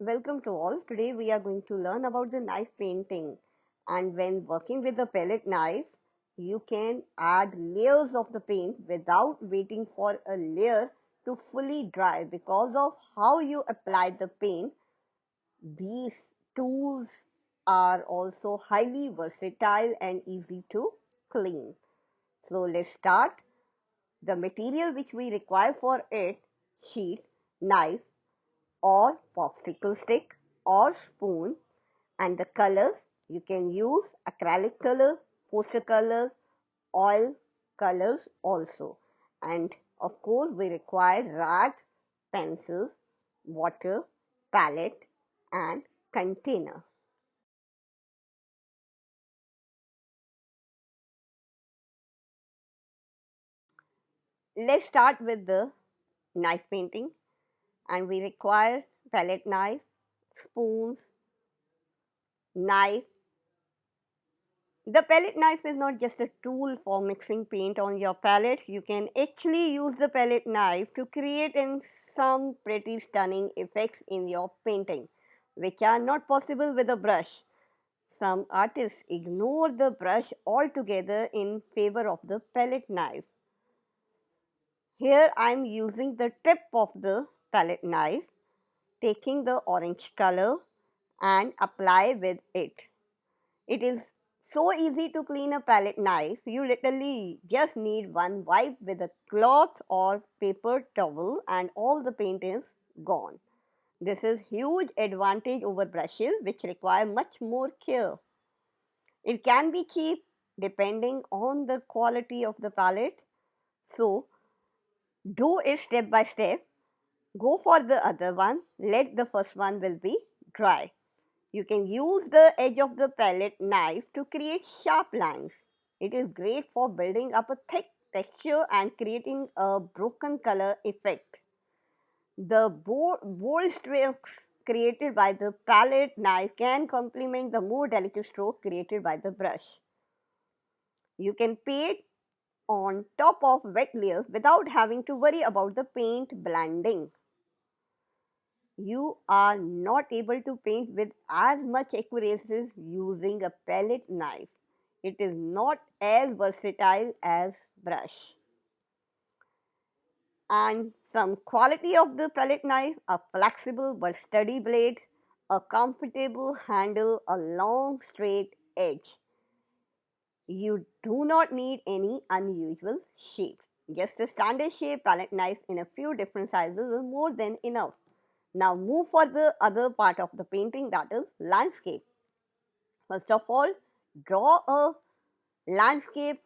Welcome to all. Today we are going to learn about the knife painting. And when working with the palette knife, you can add layers of the paint without waiting for a layer to fully dry because of how you apply the paint. These tools are also highly versatile and easy to clean. So let's start. The material which we require for it: sheet, knife, or popsicle stick or spoon, and the colors you can use acrylic color, poster colors, oil colors also. And of course we require rag, pencils, water, palette, and container. Let's start with the knife painting, and we require palette knife, spoons, knife. The palette knife is not just a tool for mixing paint on your palette. You can actually use the palette knife to create some pretty stunning effects in your painting, which are not possible with a brush. Some artists ignore the brush altogether in favor of the palette knife. Here I am using the tip of the palette knife, taking the orange color and apply with it. It is so easy to clean a palette knife. You literally just need one wipe with a cloth or paper towel and all the paint is gone. This is huge advantage over brushes which require much more care. It can be cheap depending on the quality of the palette. So do it step by step. Go for the other one. Let the first one will be dry. You can use the edge of the palette knife to create sharp lines. It is great for building up a thick texture and creating a broken color effect. The bold strokes created by the palette knife can complement the more delicate stroke created by the brush. You can paint on top of wet layers without having to worry about the paint blending. You are not able to paint with as much accuracy using a palette knife. It is not as versatile as brush. And some quality of the palette knife: a flexible but sturdy blade, a comfortable handle, a long straight edge. You do not need any unusual shape. Just a standard shape palette knife in a few different sizes is more than enough. Now move for the other part of the painting, that is landscape. First of all, draw a landscape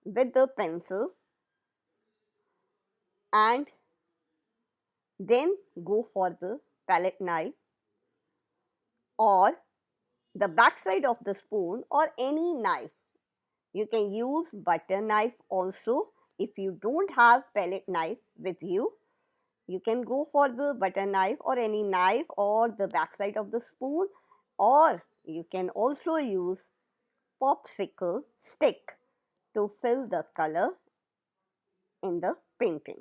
with the pencil and then go for the palette knife or the backside of the spoon or any knife. You can use butter knife also. If you don't have palette knife with you, you can go for the butter knife or any knife or the backside of the spoon, or you can also use popsicle stick to fill the color in the painting.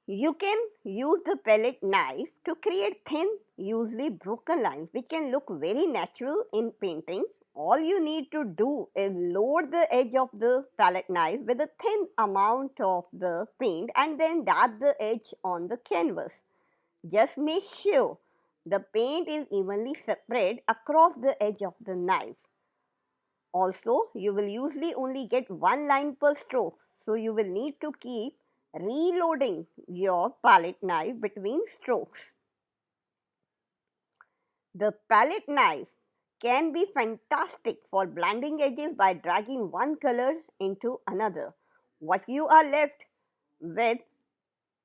You can use the palette knife to create thin, usually broken lines which can look very natural in painting. All you need to do is load the edge of the palette knife with a thin amount of the paint and then dab the edge on the canvas. Just make sure the paint is evenly spread across the edge of the knife. Also, you will usually only get one line per stroke, so you will need to keep reloading your palette knife between strokes. The palette knife can be fantastic for blending edges by dragging one color into another. What you are left with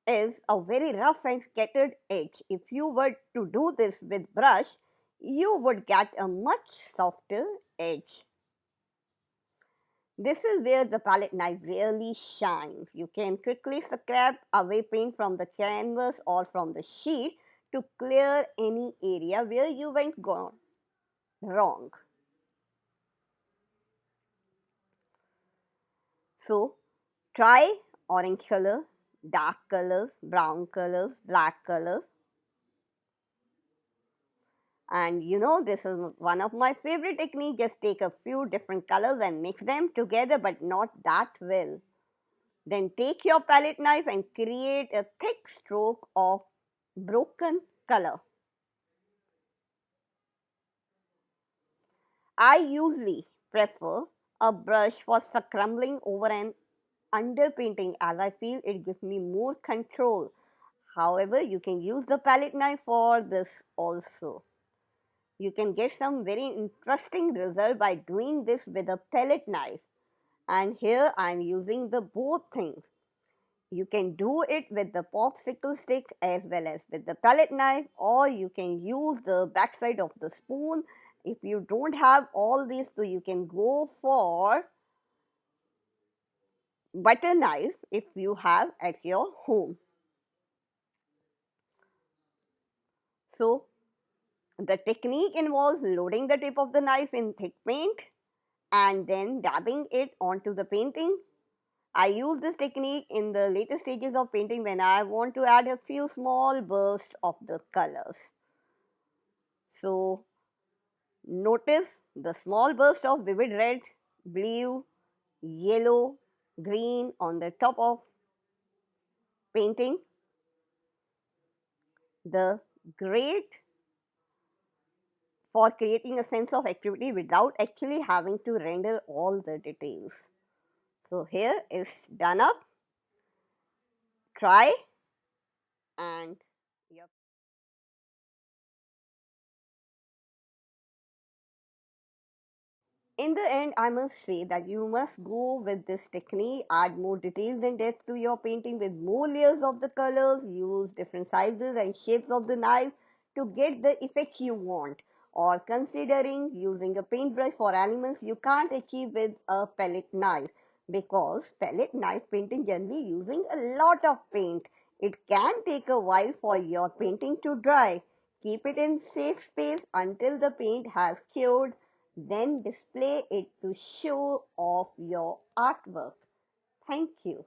is a very rough and scattered edge. If you were to do this with brush, you would get a much softer edge. This is where the palette knife really shines. You can quickly scrape away paint from the canvas or from the sheet to clear any area where you went gone wrong. So try orange color, dark colors, brown colors, black colors. And this is one of my favorite techniques. Just take a few different colors and mix them together, but not that well. Then take your palette knife and create a thick stroke of broken color. I usually prefer a brush for scrumbling over an underpainting as I feel it gives me more control. However, you can use the palette knife for this also. You can get some very interesting result by doing this with a palette knife. And here I am using the both things. You can do it with the popsicle stick as well as with the palette knife, or you can use the backside of the spoon. If you don't have all these, so you can go for butter knife if you have at your home. So the technique involves loading the tip of the knife in thick paint and then dabbing it onto the painting. I use this technique in the later stages of painting when I want to add a few small bursts of the colors. So notice the small burst of vivid red, blue, yellow, green on the top of painting. The great for creating a sense of activity without actually having to render all the details. So here is done up. Try and yep. In the end, I must say that you must go with this technique, add more details and depth to your painting with more layers of the colors, use different sizes and shapes of the knife to get the effect you want. Or considering using a paintbrush for animals you can't achieve with a palette knife because palette knife painting generally using a lot of paint. It can take a while for your painting to dry. Keep it in safe space until the paint has cured, then display it to show off your artwork. Thank you.